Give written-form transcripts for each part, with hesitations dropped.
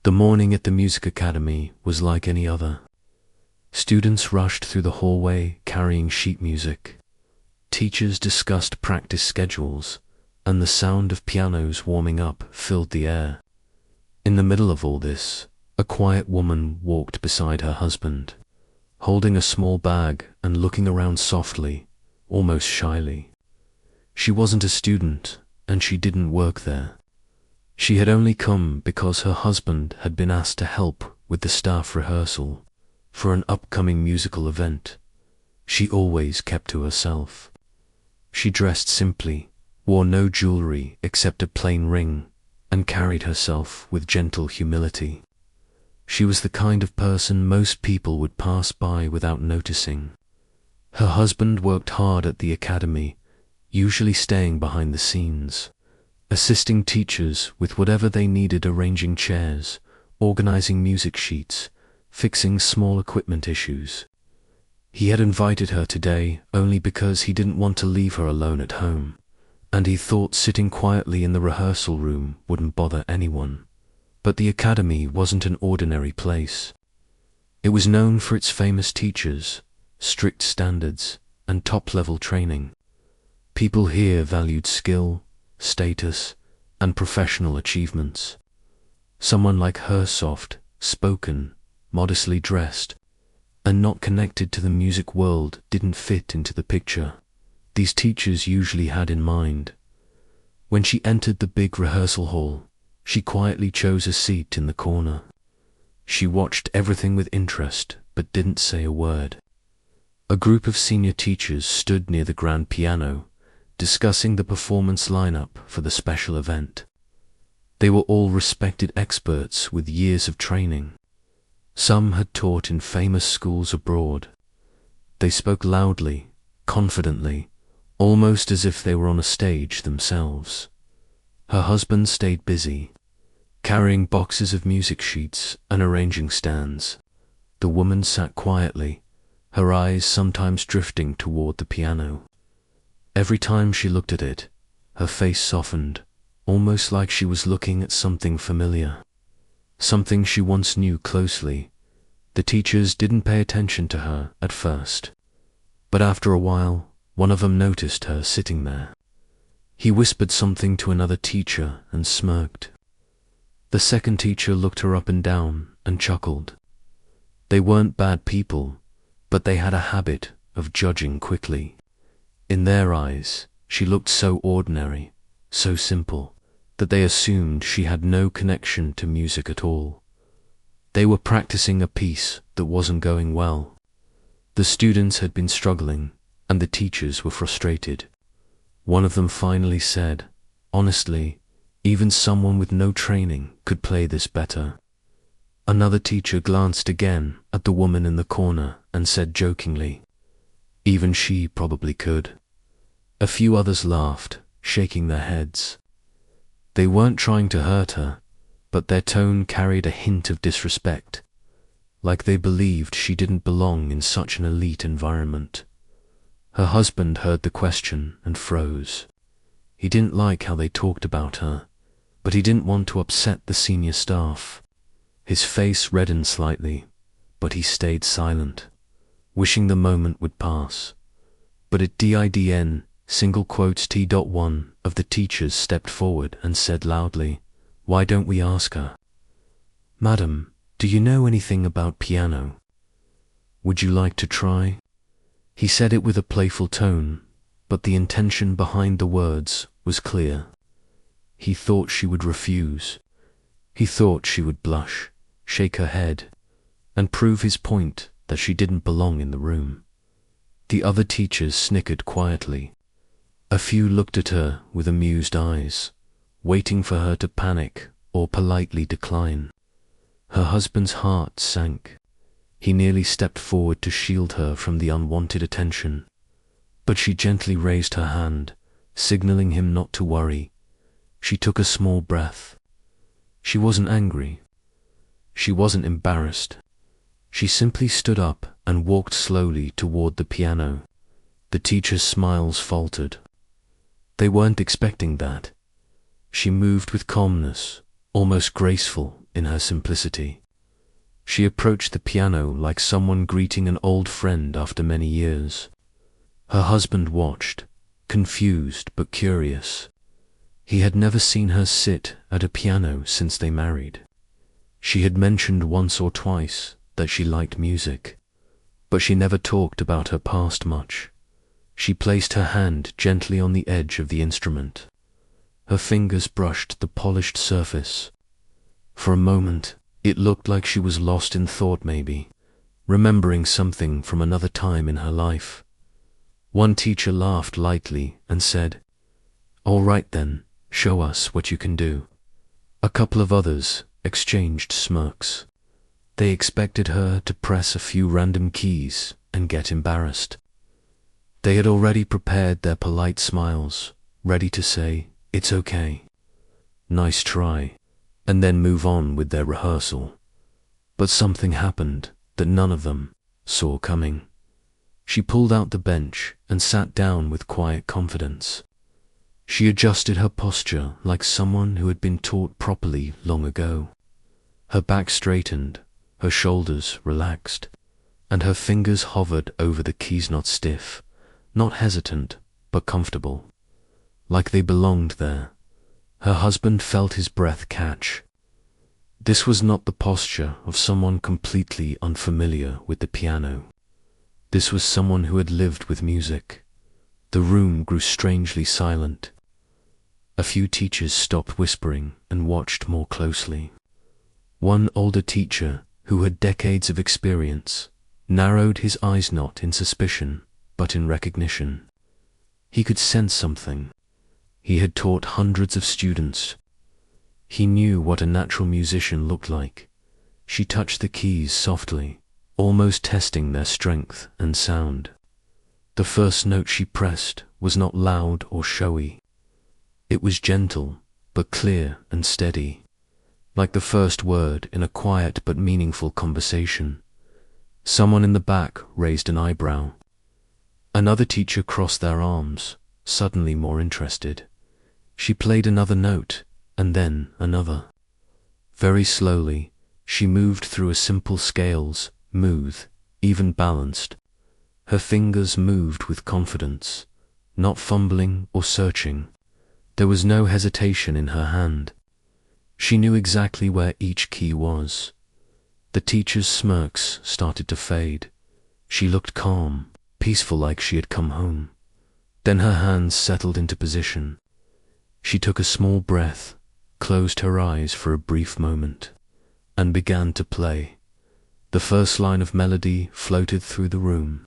The morning at the music academy was like any other. Students rushed through the hallway carrying sheet music. Teachers discussed practice schedules, and the sound of pianos warming up filled the air. In the middle of all this, a quiet woman walked beside her husband, holding a small bag and looking around softly, almost shyly. She wasn't a student, and she didn't work there. She had only come because her husband had been asked to help with the staff rehearsal for an upcoming musical event. She always kept to herself. She dressed simply, wore no jewelry except a plain ring, and carried herself with gentle humility. She was the kind of person most people would pass by without noticing. Her husband worked hard at the academy, usually staying behind the scenes, assisting teachers with whatever they needed, arranging chairs, organizing music sheets, fixing small equipment issues. He had invited her today only because he didn't want to leave her alone at home, and he thought sitting quietly in the rehearsal room wouldn't bother anyone. But the academy wasn't an ordinary place. It was known for its famous teachers, strict standards, and top-level training. People here valued skill, status, and professional achievements. Someone like her, soft, spoken, modestly dressed, and not connected to the music world, didn't fit into the picture these teachers usually had in mind. When she entered the big rehearsal hall, she quietly chose a seat in the corner. She watched everything with interest, but didn't say a word. A group of senior teachers stood near the grand piano, discussing the performance lineup for the special event. They were all respected experts with years of training. Some had taught in famous schools abroad. They spoke loudly, confidently, almost as if they were on a stage themselves. Her husband stayed busy, carrying boxes of music sheets and arranging stands. The woman sat quietly, her eyes sometimes drifting toward the piano. Every time she looked at it, her face softened, almost like she was looking at something familiar, something she once knew closely. The teachers didn't pay attention to her at first, but after a while, one of them noticed her sitting there. He whispered something to another teacher and smirked. The second teacher looked her up and down and chuckled. They weren't bad people, but they had a habit of judging quickly. In their eyes, she looked so ordinary, so simple, that they assumed she had no connection to music at all. They were practicing a piece that wasn't going well. The students had been struggling, and the teachers were frustrated. One of them finally said, "Honestly, even someone with no training could play this better." Another teacher glanced again at the woman in the corner and said jokingly, "Even she probably could." A few others laughed, shaking their heads. They weren't trying to hurt her, but their tone carried a hint of disrespect, like they believed she didn't belong in such an elite environment. Her husband heard the question and froze. He didn't like how they talked about her, but he didn't want to upset the senior staff. His face reddened slightly, but he stayed silent, wishing the moment would pass. But at DIDN, T.1 of the teachers stepped forward and said loudly, "Why don't we ask her? Madam, do you know anything about piano? Would you like to try?" He said it with a playful tone, but the intention behind the words was clear. He thought she would refuse. He thought she would blush, shake her head, and prove his point that she didn't belong in the room. The other teachers snickered quietly. A few looked at her with amused eyes, waiting for her to panic or politely decline. Her husband's heart sank. He nearly stepped forward to shield her from the unwanted attention, but she gently raised her hand, signaling him not to worry. She took a small breath. She wasn't angry. She wasn't embarrassed. She simply stood up and walked slowly toward the piano. The teacher's smiles faltered. They weren't expecting that. She moved with calmness, almost graceful in her simplicity. She approached the piano like someone greeting an old friend after many years. Her husband watched, confused but curious. He had never seen her sit at a piano since they married. She had mentioned once or twice that she liked music, but she never talked about her past much. She placed her hand gently on the edge of the instrument. Her fingers brushed the polished surface. For a moment, it looked like she was lost in thought maybe, remembering something from another time in her life. One teacher laughed lightly and said, "All right then, show us what you can do." A couple of others exchanged smirks. They expected her to press a few random keys and get embarrassed. They had already prepared their polite smiles, ready to say, "It's okay, nice try," and then move on with their rehearsal. But something happened that none of them saw coming. She pulled out the bench and sat down with quiet confidence. She adjusted her posture like someone who had been taught properly long ago. Her back straightened, her shoulders relaxed, and her fingers hovered over the keys, not stiff, not hesitant, but comfortable, like they belonged there. Her husband felt his breath catch. This was not the posture of someone completely unfamiliar with the piano. This was someone who had lived with music. The room grew strangely silent. A few teachers stopped whispering and watched more closely. One older teacher, who had decades of experience, narrowed his eyes not in suspicion, but in recognition. He could sense something. He had taught hundreds of students. He knew what a natural musician looked like. She touched the keys softly, almost testing their strength and sound. The first note she pressed was not loud or showy. It was gentle, but clear and steady, like the first word in a quiet but meaningful conversation. Someone in the back raised an eyebrow. Another teacher crossed their arms, suddenly more interested. She played another note, and then another. Very slowly, she moved through a simple scales, smooth, even balanced. Her fingers moved with confidence, not fumbling or searching. There was no hesitation in her hand. She knew exactly where each key was. The teacher's smirks started to fade. She looked calm, peaceful, like she had come home. Then her hands settled into position. She took a small breath, closed her eyes for a brief moment, and began to play. The first line of melody floated through the room.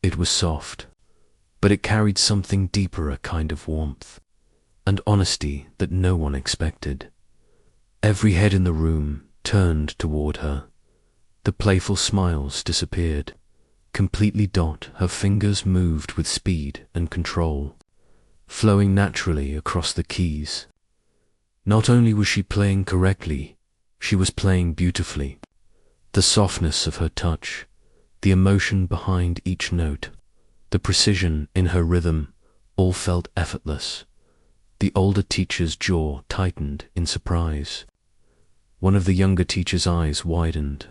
It was soft, but it carried something deeper, a kind of warmth and honesty that no one expected. Every head in the room turned toward her. The playful smiles disappeared. Completely her fingers moved with speed and control, flowing naturally across the keys. Not only was she playing correctly, she was playing beautifully. The softness of her touch, the emotion behind each note, the precision in her rhythm, all felt effortless. The older teacher's jaw tightened in surprise. One of the younger teacher's eyes widened.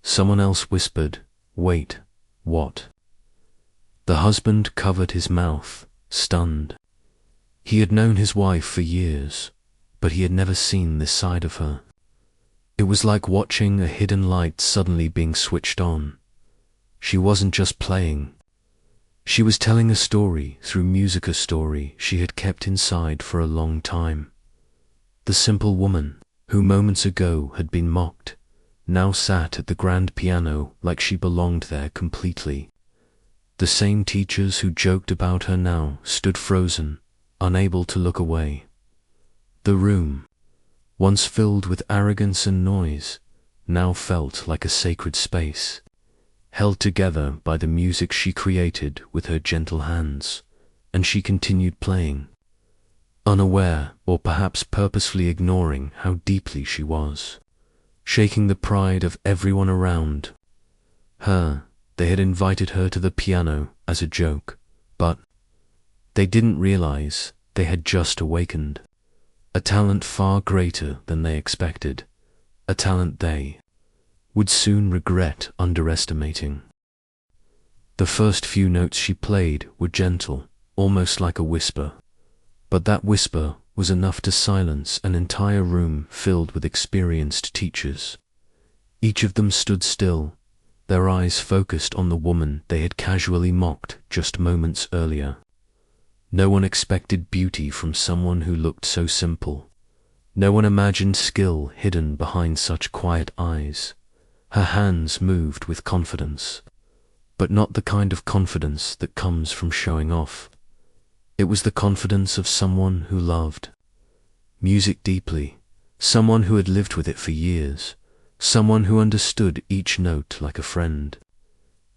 Someone else whispered, "Wait, what?" The husband covered his mouth, stunned. He had known his wife for years, but he had never seen this side of her. It was like watching a hidden light suddenly being switched on. She wasn't just playing. She was telling a story through music, a story she had kept inside for a long time. The simple woman, who moments ago had been mocked, now sat at the grand piano like she belonged there completely. The same teachers who joked about her now stood frozen, unable to look away. The room, once filled with arrogance and noise, now felt like a sacred space, held together by the music she created with her gentle hands, and she continued playing, unaware or perhaps purposefully ignoring how deeply she was, shaking the pride of everyone around her. They had invited her to the piano as a joke, but they didn't realize they had just awakened a talent far greater than they expected. a talent they would soon regret underestimating. The first few notes she played were gentle, almost like a whisper, but that whisper was enough to silence an entire room filled with experienced teachers. Each of them stood still, their eyes focused on the woman they had casually mocked just moments earlier. No one expected beauty from someone who looked so simple. No one imagined skill hidden behind such quiet eyes. Her hands moved with confidence, but not the kind of confidence that comes from showing off. It was the confidence of someone who loved music deeply, someone who had lived with it for years, someone who understood each note like a friend.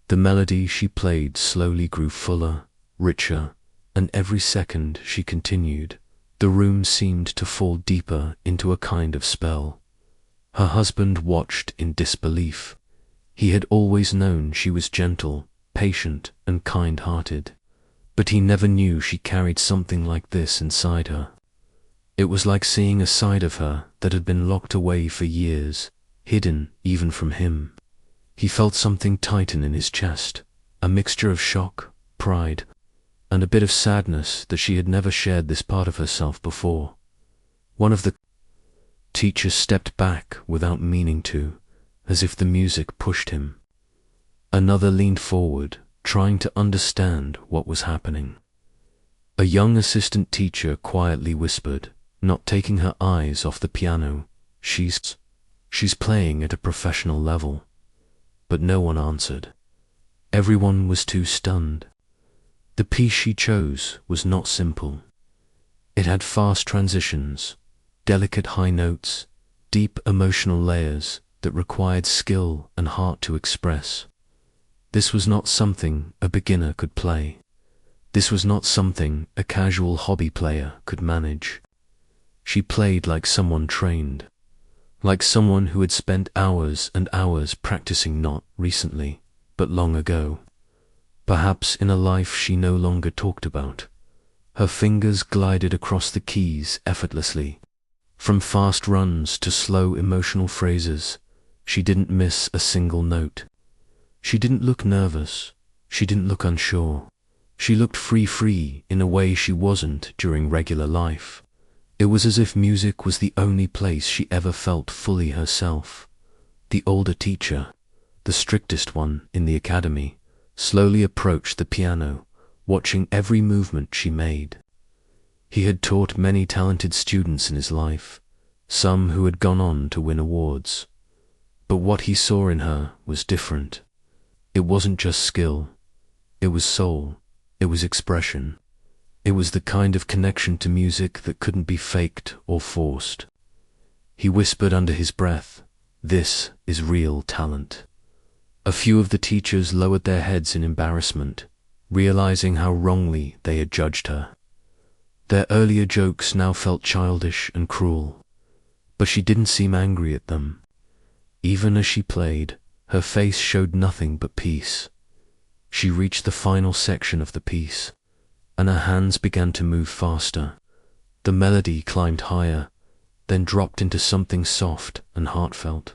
The melody she played slowly grew fuller, richer, and every second she continued, the room seemed to fall deeper into a kind of spell. Her husband watched in disbelief. He had always known she was gentle, patient, and kind-hearted, but he never knew she carried something like this inside her. It was like seeing a side of her that had been locked away for years, hidden even from him. He felt something tighten in his chest, a mixture of shock, pride, and a bit of sadness that she had never shared this part of herself before. One of the teachers stepped back without meaning to, as if the music pushed him. Another leaned forward, trying to understand what was happening. A young assistant teacher quietly whispered, not taking her eyes off the piano, She's playing at a professional level. But no one answered. Everyone was too stunned. The piece she chose was not simple. It had fast transitions, delicate high notes, deep emotional layers that required skill and heart to express. This was not something a beginner could play. This was not something a casual hobby player could manage. She played like someone trained, like someone who had spent hours and hours practicing, not recently, but long ago. Perhaps in a life she no longer talked about. Her fingers glided across the keys effortlessly. From fast runs to slow emotional phrases, she didn't miss a single note. She didn't look nervous. She didn't look unsure. She looked free in a way she wasn't during regular life. It was as if music was the only place she ever felt fully herself. The older teacher, the strictest one in the academy, slowly approached the piano, watching every movement she made. He had taught many talented students in his life, some who had gone on to win awards. But what he saw in her was different. It wasn't just skill. It was soul. It was expression. It was the kind of connection to music that couldn't be faked or forced. He whispered under his breath, "This is real talent." A few of the teachers lowered their heads in embarrassment, realizing how wrongly they had judged her. Their earlier jokes now felt childish and cruel, but she didn't seem angry at them. Even as she played, her face showed nothing but peace. She reached the final section of the piece, and her hands began to move faster. The melody climbed higher, then dropped into something soft and heartfelt.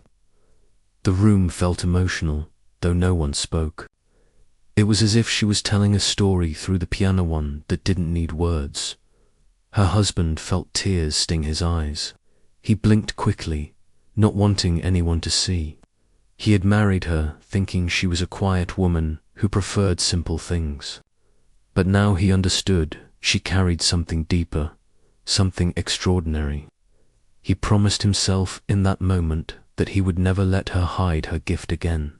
The room felt emotional, though no one spoke. It was as if she was telling a story through the piano one that didn't need words. Her husband felt tears sting his eyes. He blinked quickly, not wanting anyone to see. He had married her thinking she was a quiet woman who preferred simple things. But now he understood she carried something deeper, something extraordinary. He promised himself in that moment that he would never let her hide her gift again.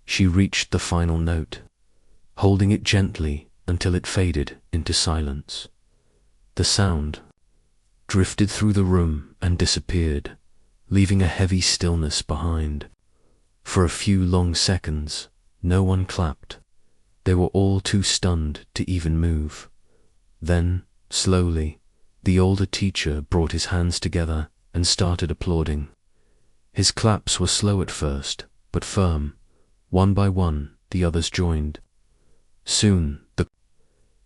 She reached the final note, holding it gently until it faded into silence. The sound drifted through the room and disappeared, leaving a heavy stillness behind. For a few long seconds, no one clapped. They were all too stunned to even move. Then, slowly, the older teacher brought his hands together and started applauding. His claps were slow at first, but firm. One by one, the others joined. Soon, the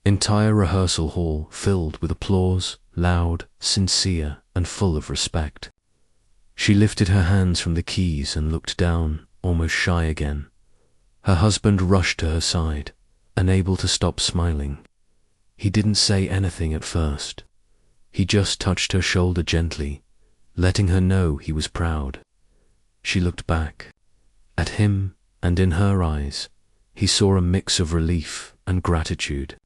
entire rehearsal hall filled with applause, loud, sincere, and full of respect. She lifted her hands from the keys and looked down, almost shy again. Her husband rushed to her side, unable to stop smiling. He didn't say anything at first. He just touched her shoulder gently, letting her know he was proud. She looked back. At him, and in her eyes, he saw a mix of relief and gratitude.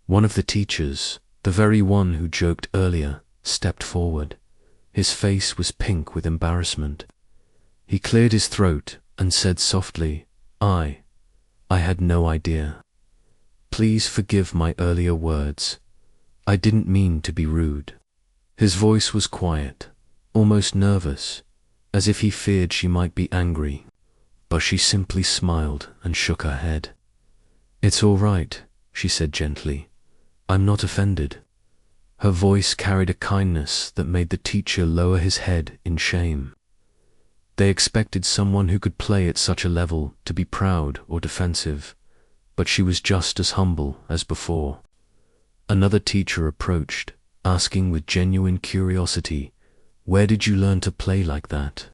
One of the teachers, the very one who joked earlier, stepped forward. His face was pink with embarrassment. He cleared his throat and said softly, I had no idea. Please forgive my earlier words. I didn't mean to be rude. His voice was quiet, almost nervous, as if he feared she might be angry, but she simply smiled and shook her head. It's all right, she said gently. I'm not offended. Her voice carried a kindness that made the teacher lower his head in shame. They expected someone who could play at such a level to be proud or defensive, but she was just as humble as before. Another teacher approached, asking with genuine curiosity, "Where did you learn to play like that?"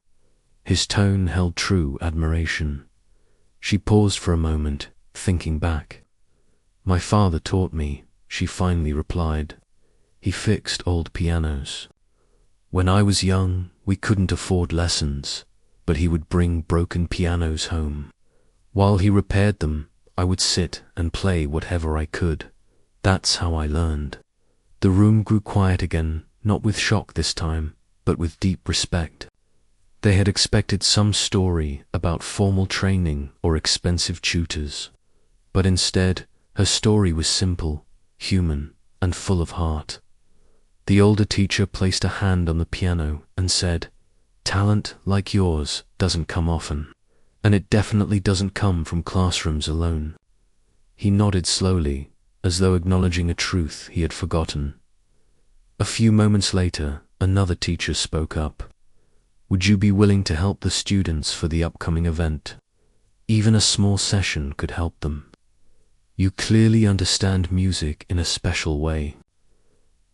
His tone held true admiration. She paused for a moment, thinking back. "My father taught me," she finally replied. "He fixed old pianos. When I was young, we couldn't afford lessons, but he would bring broken pianos home. While he repaired them, I would sit and play whatever I could. That's how I learned." The room grew quiet again, not with shock this time, but with deep respect. They had expected some story about formal training or expensive tutors, but instead, her story was simple, human, and full of heart. The older teacher placed a hand on the piano and said, "Talent like yours doesn't come often, and it definitely doesn't come from classrooms alone." He nodded slowly, as though acknowledging a truth he had forgotten. A few moments later, another teacher spoke up. "Would you be willing to help the students for the upcoming event? Even a small session could help them. You clearly understand music in a special way."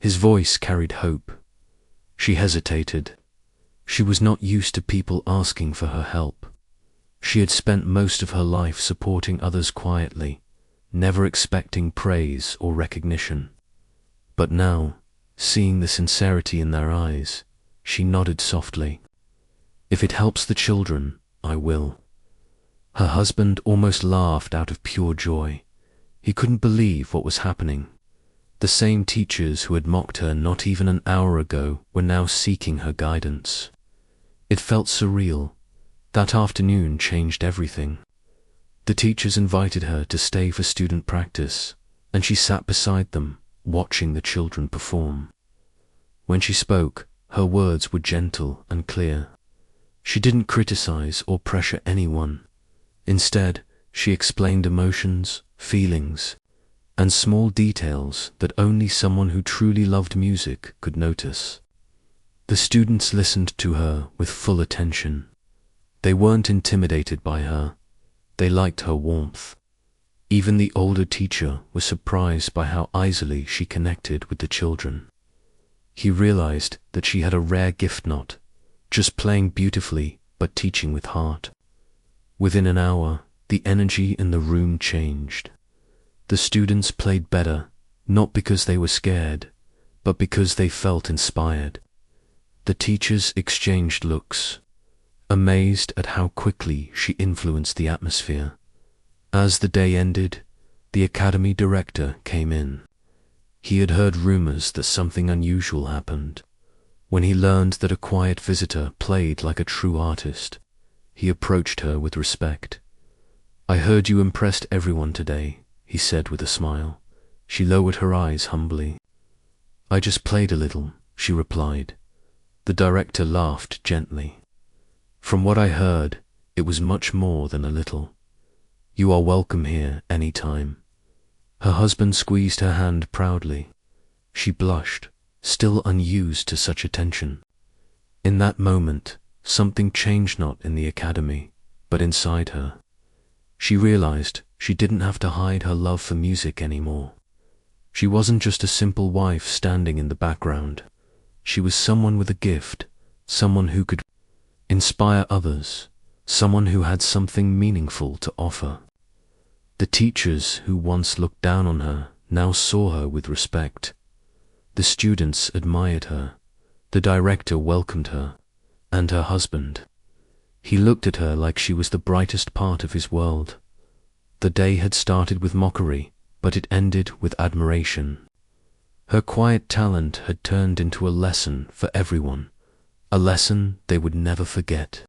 His voice carried hope. She hesitated. She was not used to people asking for her help. She had spent most of her life supporting others quietly, never expecting praise or recognition. But now, seeing the sincerity in their eyes, she nodded softly. "If it helps the children, I will." Her husband almost laughed out of pure joy. He couldn't believe what was happening. The same teachers who had mocked her not even an hour ago were now seeking her guidance. It felt surreal. That afternoon changed everything. The teachers invited her to stay for student practice, and she sat beside them, watching the children perform. When she spoke, her words were gentle and clear. She didn't criticize or pressure anyone. Instead, she explained emotions, feelings, and small details that only someone who truly loved music could notice. The students listened to her with full attention. They weren't intimidated by her. They liked her warmth. Even the older teacher was surprised by how easily she connected with the children. He realized that she had a rare gift, not just playing beautifully, but teaching with heart. Within an hour, the energy in the room changed. The students played better, not because they were scared, but because they felt inspired. The teachers exchanged looks, amazed at how quickly she influenced the atmosphere. As the day ended, the academy director came in. He had heard rumors that something unusual happened. When he learned that a quiet visitor played like a true artist, he approached her with respect. "I heard you impressed everyone today," he said with a smile. She lowered her eyes humbly. "I just played a little," she replied. The director laughed gently. "From what I heard, it was much more than a little. You are welcome here any time." Her husband squeezed her hand proudly. She blushed, still unused to such attention. In that moment, something changed, not in the academy, but inside her. She realized she didn't have to hide her love for music anymore. She wasn't just a simple wife standing in the background. She was someone with a gift, someone who could inspire others, someone who had something meaningful to offer. The teachers who once looked down on her now saw her with respect. The students admired her. The director welcomed her, and her husband. He looked at her like she was the brightest part of his world. The day had started with mockery, but it ended with admiration. Her quiet talent had turned into a lesson for everyone, a lesson they would never forget.